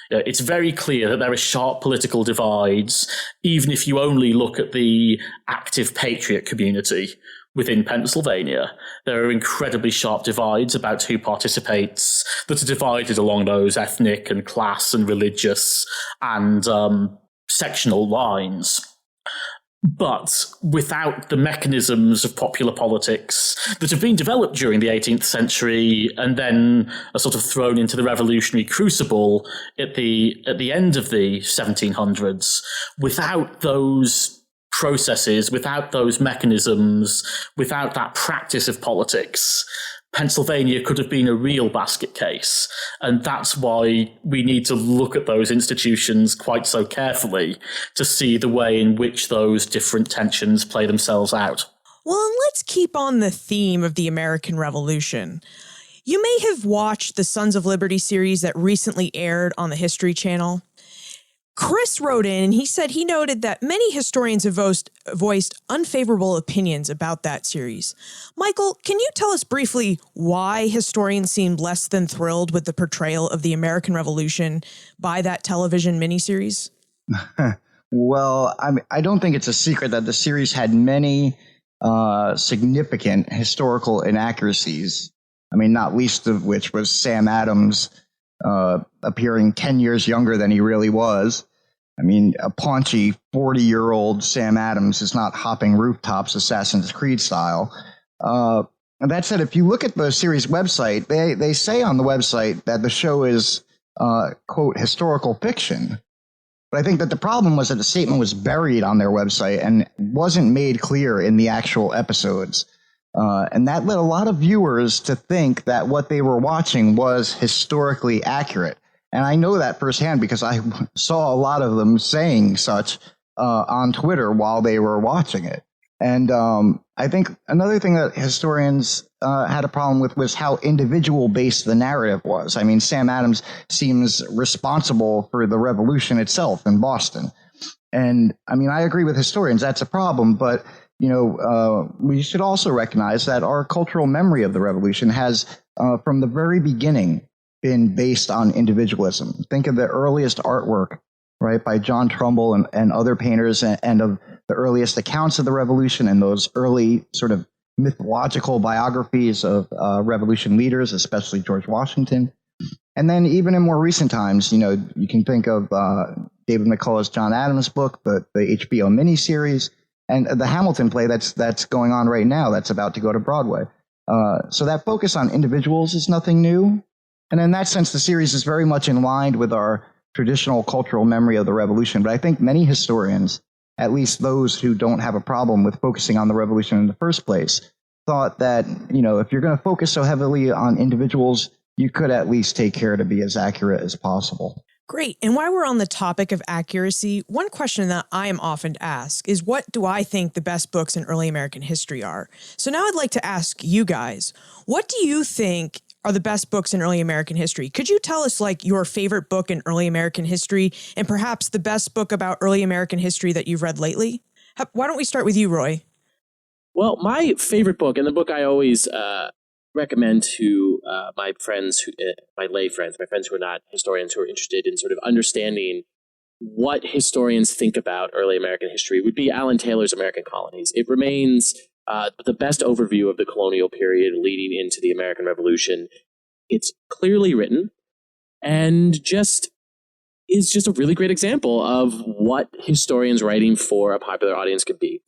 It's very clear that there are sharp political divides, even if you only look at the active patriot community within Pennsylvania. There are incredibly sharp divides about who participates that are divided along those ethnic and class and religious and sectional lines. But without the mechanisms of popular politics that have been developed during the 18th century and then are sort of thrown into the revolutionary crucible at the end of the 1700s, without those processes, without those mechanisms, without that practice of politics, Pennsylvania could have been a real basket case. And that's why we need to look at those institutions quite so carefully to see the way in which those different tensions play themselves out. Well, and let's keep on the theme of the American Revolution. You may have watched the Sons of Liberty series that recently aired on the History Channel. Chris wrote in and he said he noted that many historians have voiced unfavorable opinions about that series. Michael, can you tell us briefly why historians seemed less than thrilled with the portrayal of the American Revolution by that television miniseries? Well, I don't think it's a secret that the series had many significant historical inaccuracies. I mean, not least of which was Sam Adams appearing 10 years younger than he really was. I mean, a paunchy 40-year-old Sam Adams is not hopping rooftops Assassin's Creed style. And that said, if you look at the series website, they say on the website that the show is, quote, historical fiction. But I think that the problem was that the statement was buried on their website and wasn't made clear in the actual episodes. And that led a lot of viewers to think that what they were watching was historically accurate. And I know that firsthand because I saw a lot of them saying such on Twitter while they were watching it. And I think another thing that historians had a problem with was how individual-based the narrative was. I mean, Sam Adams seems responsible for the revolution itself in Boston. And, I mean, I agree with historians, that's a problem, but we should also recognize that our cultural memory of the revolution has, from the very beginning, been based on individualism. Think of the earliest artwork, right, by John Trumbull and other painters, and of the earliest accounts of the revolution and those early sort of mythological biographies of revolution leaders, especially George Washington. And then even in more recent times, you can think of David McCullough's John Adams book, the HBO miniseries, and the Hamilton play that's going on right now, that's about to go to Broadway. So that focus on individuals is nothing new. And in that sense, the series is very much in line with our traditional cultural memory of the revolution. But I think many historians, at least those who don't have a problem with focusing on the revolution in the first place, thought that, if you're going to focus so heavily on individuals, you could at least take care to be as accurate as possible. Great. And while we're on the topic of accuracy, one question that I am often asked is, what do I think the best books in early American history are? So now I'd like to ask you guys, what do you think are the best books in early American history? Could you tell us your favorite book in early American history and perhaps the best book about early American history that you've read lately? Why don't we start with you, Roy? Well, my favorite book, and the book I always recommend to my friends, my lay friends, my friends who are not historians, who are interested in sort of understanding what historians think about early American history, would be Alan Taylor's American Colonies. It remains the best overview of the colonial period leading into the American Revolution. It's clearly written and is just a really great example of what historians writing for a popular audience could be.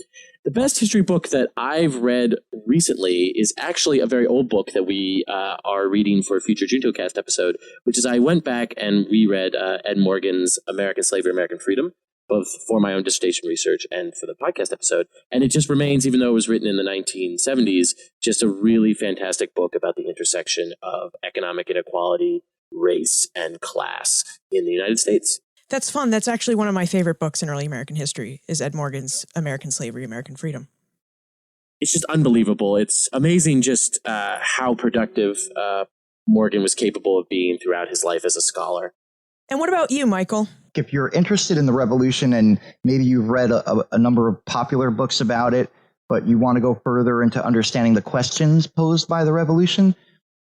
The best history book that I've read recently is actually a very old book that we are reading for a future JuntoCast episode, which is I went back and reread Ed Morgan's American Slavery, American Freedom, both for my own dissertation research and for the podcast episode. And it just remains, even though it was written in the 1970s, just a really fantastic book about the intersection of economic inequality, race, and class in the United States. That's fun. That's actually one of my favorite books in early American history, is Ed Morgan's American Slavery, American Freedom. It's just unbelievable. It's amazing just how productive Morgan was capable of being throughout his life as a scholar. And what about you, Michael? If you're interested in the revolution and maybe you've read a number of popular books about it, but you want to go further into understanding the questions posed by the revolution,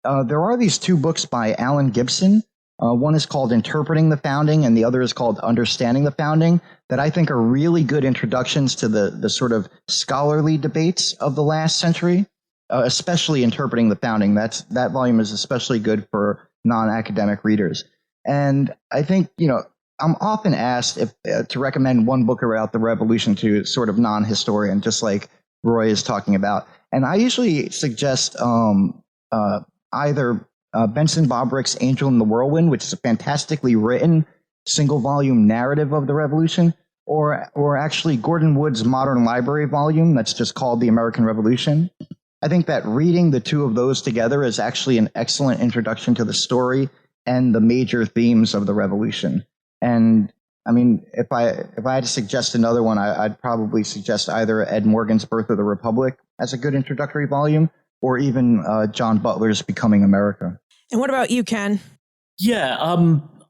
there are these two books by Alan Gibson. One is called Interpreting the Founding, and the other is called Understanding the Founding, that I think are really good introductions to the sort of scholarly debates of the last century, especially Interpreting the Founding. That volume is especially good for non-academic readers. And I think, I'm often asked to recommend one book about the revolution to sort of non-historian, just like Roy is talking about. And I usually suggest either Benson Bobrick's Angel in the Whirlwind, which is a fantastically written single-volume narrative of the revolution, or actually Gordon Wood's Modern Library volume that's just called The American Revolution. I think that reading the two of those together is actually an excellent introduction to the story and the major themes of the revolution. And I mean, if I had to suggest another one, I'd probably suggest either Ed Morgan's Birth of the Republic as a good introductory volume, or even John Butler's Becoming America. And what about you, Ken? Yeah,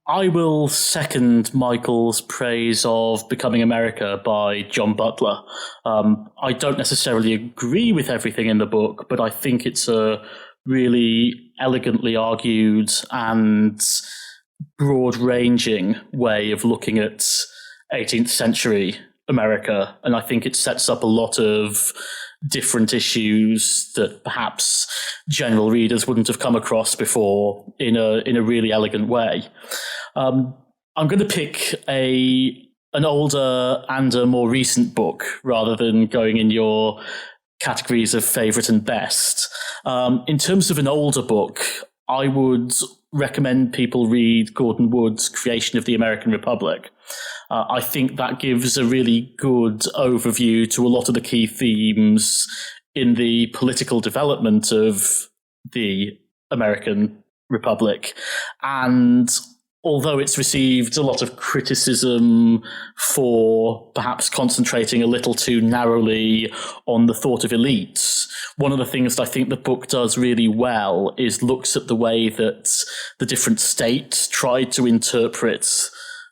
I will second Michael's praise of Becoming America by John Butler. I don't necessarily agree with everything in the book, but I think it's a really elegantly argued and broad-ranging way of looking at 18th century America, and I think it sets up a lot of different issues that perhaps general readers wouldn't have come across before in a really elegant way. I'm going to pick an older and a more recent book rather than going in your categories of favourite and best. In terms of an older book, I would recommend people read Gordon Wood's Creation of the American Republic. I think that gives a really good overview to a lot of the key themes in the political development of the American Republic. And although it's received a lot of criticism for perhaps concentrating a little too narrowly on the thought of elites, one of the things that I think the book does really well is looks at the way that the different states tried to interpret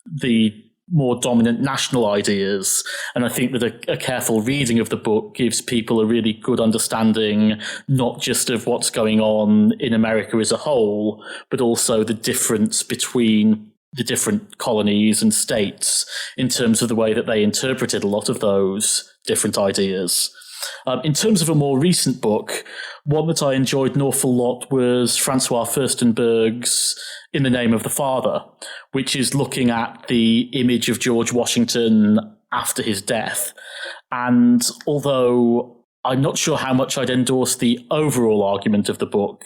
the more dominant national ideas. And I think that a careful reading of the book gives people a really good understanding, not just of what's going on in America as a whole, but also the difference between the different colonies and states in terms of the way that they interpreted a lot of those different ideas. In terms of a more recent book, one that I enjoyed an awful lot was Francois Furstenberg's In the Name of the Father, which is looking at the image of George Washington after his death. And although I'm not sure how much I'd endorse the overall argument of the book,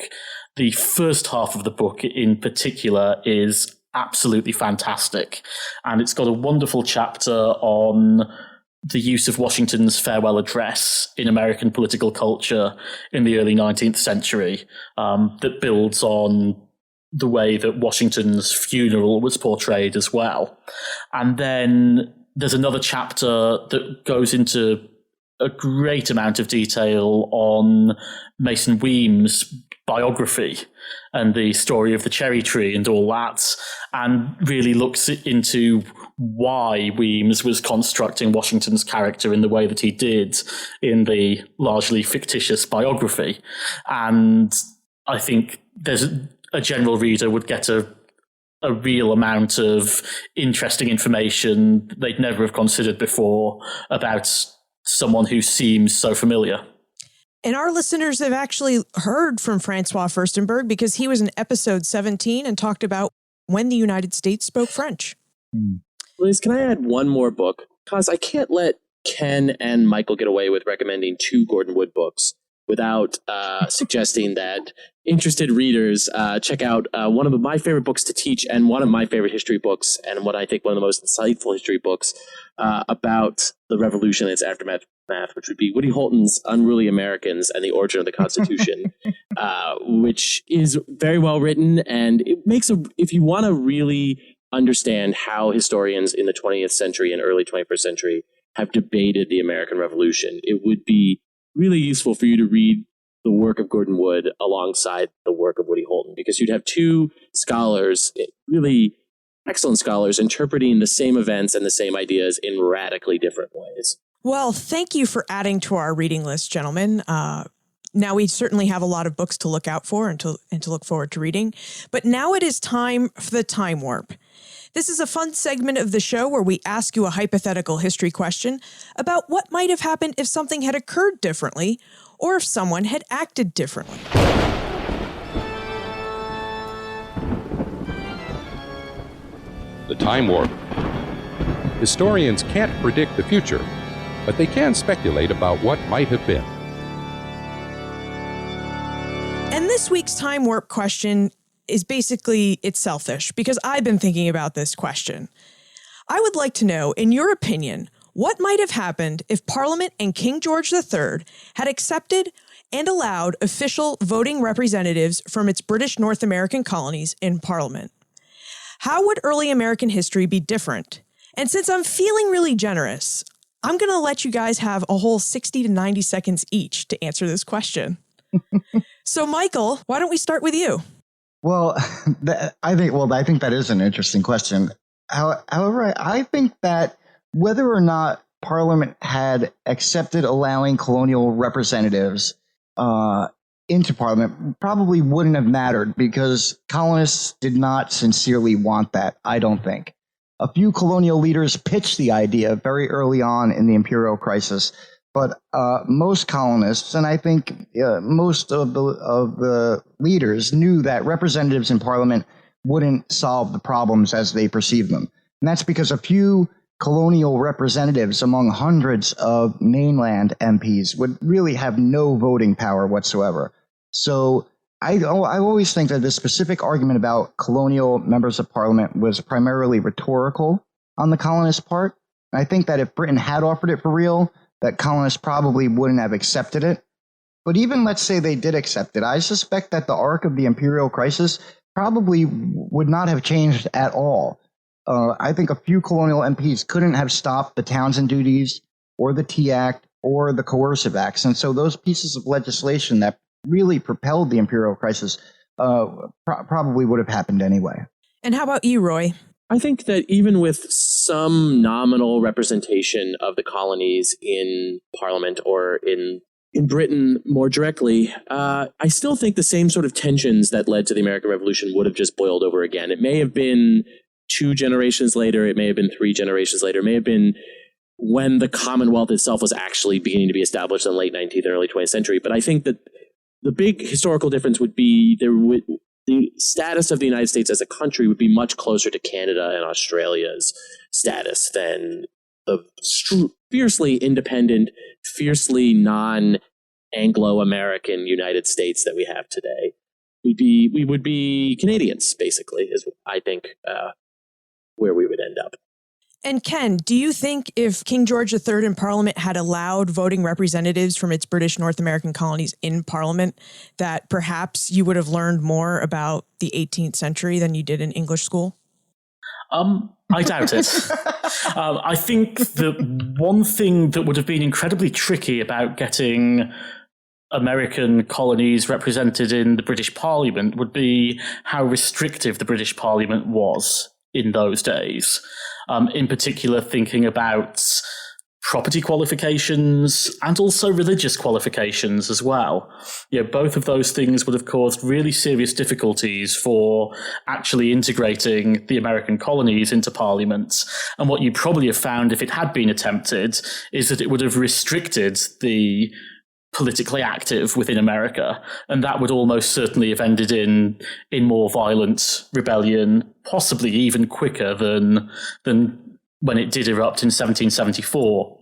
The first half of the book in particular is absolutely fantastic. And it's got a wonderful chapter on the use of Washington's farewell address in American political culture in the early 19th century, that builds on the way that Washington's funeral was portrayed as well. And then there's another chapter that goes into a great amount of detail on Mason Weems' biography and the story of the cherry tree and all that, and really looks into why Weems was constructing Washington's character in the way that he did in the largely fictitious biography. And I think there's a general reader would get a real amount of interesting information they'd never have considered before about someone who seems so familiar. And our listeners have actually heard from Francois Furstenberg because he was in episode 17 and talked about when the United States spoke French. Liz, can I add one more book? Because I can't let Ken and Michael get away with recommending 2 Gordon Wood books without suggesting that interested readers check out one of my favorite books to teach and one of my favorite history books and what I think one of the most insightful history books about the Revolution and its aftermath, which would be Woody Holton's Unruly Americans and the Origin of the Constitution, which is very well written. And it makes if you want to really understand how historians in the 20th century and early 21st century have debated the American Revolution, it would be really useful for you to read the work of Gordon Wood alongside the work of Woody Holton, because you'd have 2 scholars, really excellent scholars, interpreting the same events and the same ideas in radically different ways. Well, thank you for adding to our reading list, gentlemen. Now we certainly have a lot of books to look out for and to look forward to reading. But now it is time for the Time Warp. This is a fun segment of the show where we ask you a hypothetical history question about what might have happened if something had occurred differently or if someone had acted differently. The Time Warp. Historians can't predict the future, but they can speculate about what might have been. And this week's Time Warp question is basically, it's selfish because I've been thinking about this question. I would like to know, in your opinion, what might have happened if Parliament and King George III had accepted and allowed official voting representatives from its British North American colonies in Parliament? How would early American history be different? And since I'm feeling really generous, I'm going to let you guys have a whole 60 to 90 seconds each to answer this question. So, Michael, why don't we start with you? Well, I think that is an interesting question. However, I think that whether or not Parliament had accepted allowing colonial representatives into Parliament probably wouldn't have mattered, because colonists did not sincerely want that, I don't think. A few colonial leaders pitched the idea very early on in the imperial crisis, but most colonists, and I think most of the leaders, knew that representatives in Parliament wouldn't solve the problems as they perceived them. And that's because a few colonial representatives among hundreds of mainland MPs would really have no voting power whatsoever. So I always think that this specific argument about colonial members of Parliament was primarily rhetorical on the colonists' part. And I think that if Britain had offered it for real, that colonists probably wouldn't have accepted it. But even let's say they did accept it, I suspect that the arc of the imperial crisis probably would not have changed at all. I think a few colonial MPs couldn't have stopped the Townsend Duties or the Tea Act or the Coercive Acts. And so those pieces of legislation that really propelled the imperial crisis probably would have happened anyway. And how about you, Roy? I think that even with some nominal representation of the colonies in Parliament or in Britain more directly, I still think the same sort of tensions that led to the American Revolution would have just boiled over again. It may have been 2 generations later, it may have been 3 generations later, it may have been when the Commonwealth itself was actually beginning to be established in the late 19th and early 20th century. But I think that the big historical difference would be the status of the United States as a country would be much closer to Canada and Australia's status than the fiercely independent, fiercely non-Anglo-American United States that we have today. we would be Canadians, basically, is I think where we would end up. And Ken, do you think if King George III in Parliament had allowed voting representatives from its British North American colonies in Parliament, that perhaps you would have learned more about the 18th century than you did in English school? I doubt it. I think that one thing that would have been incredibly tricky about getting American colonies represented in the British Parliament would be how restrictive the British Parliament was in those days. In particular, thinking about property qualifications and also religious qualifications as well. Both of those things would have caused really serious difficulties for actually integrating the American colonies into Parliament. And what you probably have found if it had been attempted is that it would have restricted the politically active within America, and that would almost certainly have ended in more violent rebellion, possibly even quicker than when it did erupt in 1774.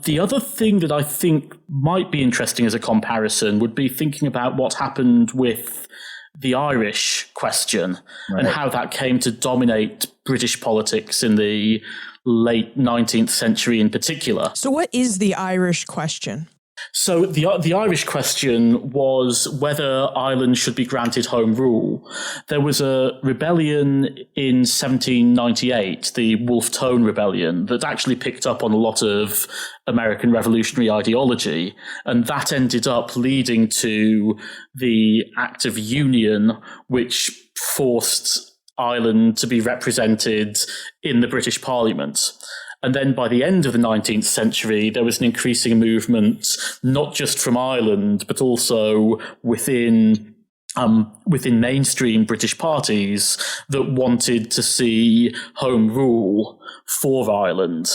The other thing that I think might be interesting as a comparison would be thinking about what happened with the Irish question and how that came to dominate British politics in the late 19th century in particular. So what is the Irish question? So the Irish question was whether Ireland should be granted home rule. There was a rebellion in 1798, the Wolfe Tone Rebellion, that actually picked up on a lot of American revolutionary ideology, and that ended up leading to the Act of Union, which forced Ireland to be represented in the British Parliament. And then by the end of the 19th century, there was an increasing movement, not just from Ireland, but also within mainstream British parties that wanted to see home rule for Ireland.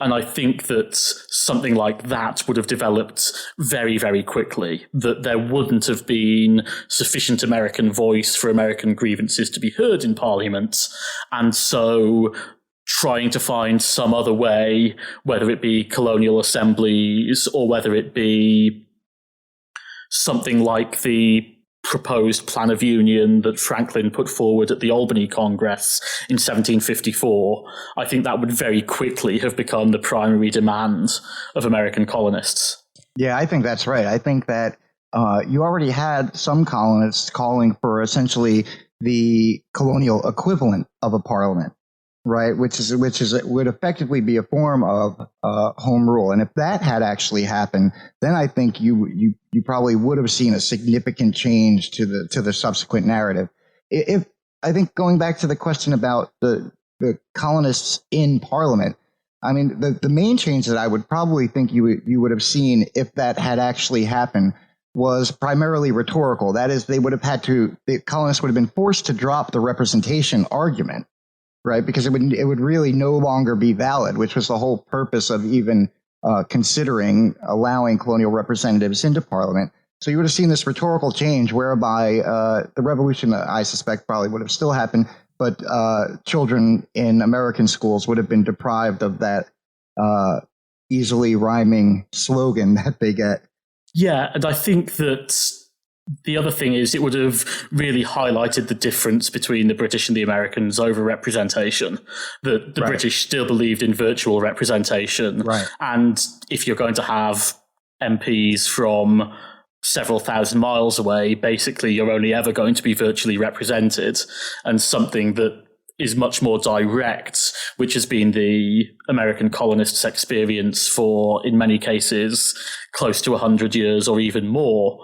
And I think that something like that would have developed very, very quickly, that there wouldn't have been sufficient American voice for American grievances to be heard in Parliament. And so trying to find some other way, whether it be colonial assemblies or whether it be something like the proposed Plan of Union that Franklin put forward at the Albany Congress in 1754, I think that would very quickly have become the primary demand of American colonists. Yeah, I think that's right. I think that you already had some colonists calling for essentially the colonial equivalent of a parliament. Right, which would effectively be a form of home rule, and if that had actually happened, then I think you probably would have seen a significant change to the subsequent narrative. If I think going back to the question about the colonists in Parliament, I mean the main change that I would probably think you would have seen if that had actually happened was primarily rhetorical. That is, the colonists would have been forced to drop the representation argument. Right, because it would really no longer be valid, which was the whole purpose of even considering allowing colonial representatives into Parliament. So you would have seen this rhetorical change whereby the revolution, I suspect, probably would have still happened, but children in American schools would have been deprived of that easily rhyming slogan that they get. Yeah, and I think that the other thing is it would have really highlighted the difference between the British and the Americans over representation. The British still believed in virtual representation. Right. And if you're going to have MPs from several thousand miles away, basically you're only ever going to be virtually represented. And something that is much more direct, which has been the American colonists' experience for, in many cases, close to 100 years or even more,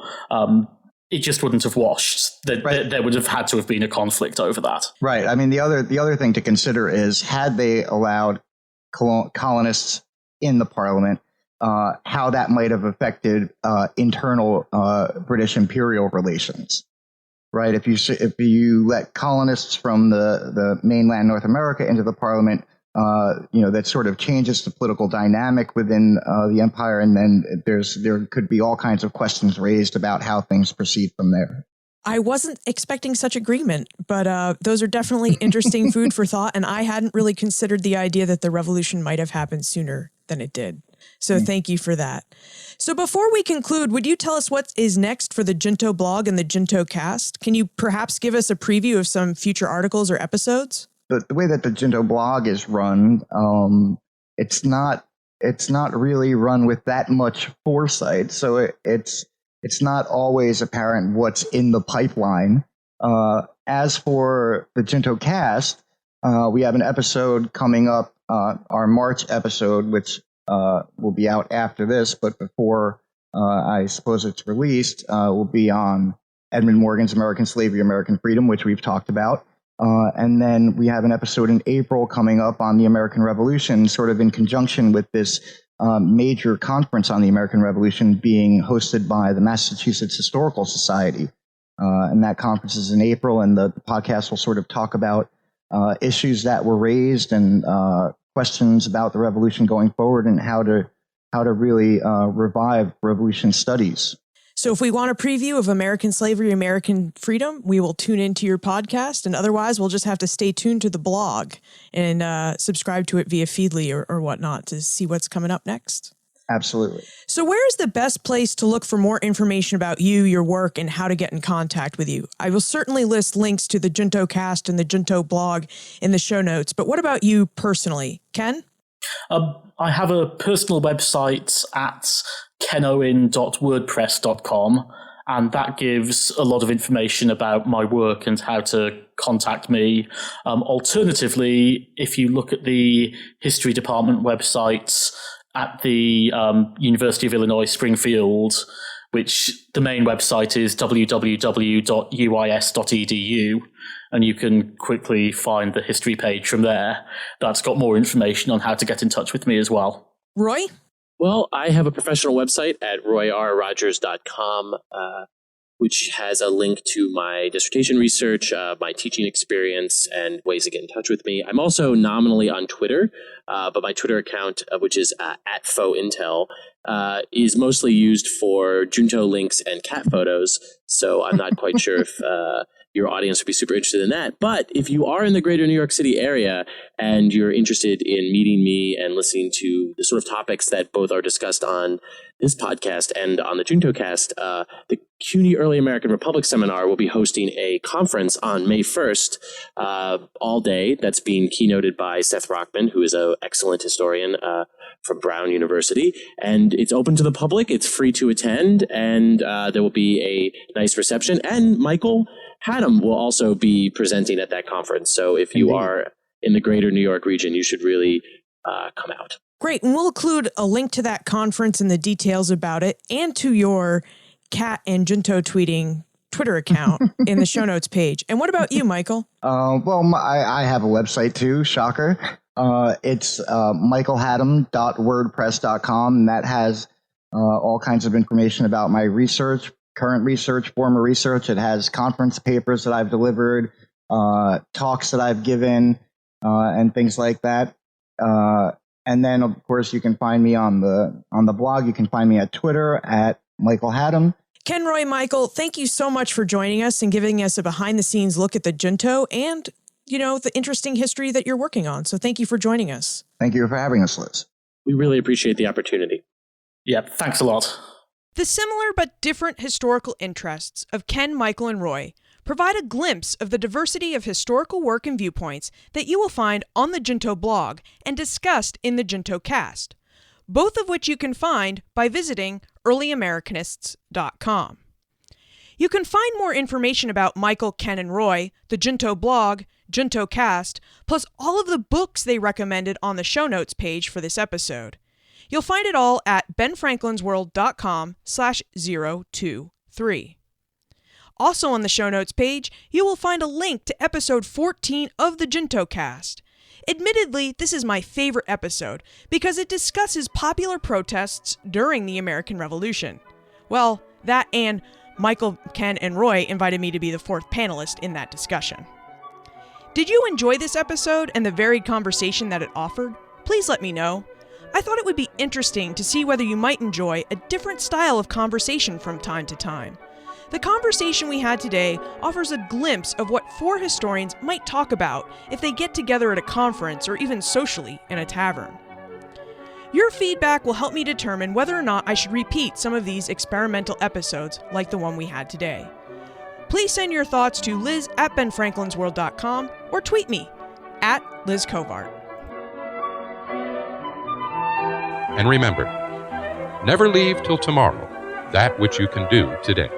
it just wouldn't have washed. There would have had to have been a conflict over that. Right. I mean, the other thing to consider is, had they allowed colonists in the Parliament, how that might have affected internal British imperial relations. Right. If you let colonists from the mainland North America into the Parliament, that sort of changes the political dynamic within the empire, and then there could be all kinds of questions raised about how things proceed from there. I wasn't expecting such agreement, but those are definitely interesting food for thought, and I hadn't really considered the idea that the revolution might have happened sooner than it did. So thank you for that. So before we conclude, would you tell us what is next for the Junto blog and the JuntoCast? Can you perhaps give us a preview of some future articles or episodes? The way that the Junto blog is run, it's not really run with that much foresight. So it's not always apparent what's in the pipeline. As for the JuntoCast, we have an episode coming up, our March episode, which will be out after this, but before I suppose it's released, will be on Edmund Morgan's American Slavery, American Freedom, which we've talked about. And then we have an episode in April coming up on the American Revolution, sort of in conjunction with this major conference on the American Revolution being hosted by the Massachusetts Historical Society. And that conference is in April, and the podcast will sort of talk about issues that were raised and questions about the revolution going forward and how to really revive revolution studies. So if we want a preview of American Slavery, American Freedom, we will tune into your podcast, and otherwise we'll just have to stay tuned to the blog and subscribe to it via Feedly or whatnot to see what's coming up next. Absolutely. So where is the best place to look for more information about you, your work, and how to get in contact with you? I will certainly list links to the JuntoCast and the Junto blog in the show notes, but what about you personally? Ken? I have a personal website at kenowen.wordpress.com, and that gives a lot of information about my work and how to contact me. Alternatively, if you look at the history department websites at the University of Illinois Springfield, which the main website is www.uis.edu, and you can quickly find the history page from there. That's got more information on how to get in touch with me as well. Roy? Well, I have a professional website at royrogers.com, which has a link to my dissertation research, my teaching experience, and ways to get in touch with me. I'm also nominally on Twitter, but my Twitter account, which is at FauxIntel, is mostly used for Junto links and cat photos, so I'm not quite sure if your audience would be super interested in that. But if you are in the greater New York City area and you're interested in meeting me and listening to the sort of topics that both are discussed on this podcast and on the JuntoCast, the CUNY Early American Republic Seminar will be hosting a conference on May 1st, all day. That's being keynoted by Seth Rockman, who is an excellent historian from Brown University. And it's open to the public. It's free to attend. And there will be a nice reception. And Michael Haddam will also be presenting at that conference. So if you are in the greater New York region, you should really come out. Great. And we'll include a link to that conference and the details about it and to your cat and Junto tweeting Twitter account in the show notes page. And what about you, Michael? Well, I have a website too, shocker. It's michaelhaddam.wordpress.com, and that has all kinds of information about my research, current research, former research. It has conference papers that I've delivered, talks that I've given, and things like that. And then, of course, you can find me on the blog. You can find me at Twitter at Michael Haddam. Ken, Roy, Michael, thank you so much for joining us and giving us a behind-the-scenes look at the Junto and, the interesting history that you're working on. So thank you for joining us. Thank you for having us, Liz. We really appreciate the opportunity. Yeah, thanks a lot. The similar but different historical interests of Ken, Michael, and Roy provide a glimpse of the diversity of historical work and viewpoints that you will find on the Junto blog and discussed in the JuntoCast, both of which you can find by visiting earlyamericanists.com. You can find more information about Michael, Ken, and Roy, the Junto blog, JuntoCast, plus all of the books they recommended on the show notes page for this episode. You'll find it all at benfranklinsworld.com/023. Also on the show notes page, you will find a link to episode 14 of the JuntoCast. Admittedly, this is my favorite episode because it discusses popular protests during the American Revolution. Well, that and Michael, Ken, and Roy invited me to be the fourth panelist in that discussion. Did you enjoy this episode and the varied conversation that it offered? Please let me know. I thought it would be interesting to see whether you might enjoy a different style of conversation from time to time. The conversation we had today offers a glimpse of what four historians might talk about if they get together at a conference or even socially in a tavern. Your feedback will help me determine whether or not I should repeat some of these experimental episodes like the one we had today. Please send your thoughts to liz@benfranklinsworld.com or tweet me @LizCovart. And remember, never leave till tomorrow that which you can do today.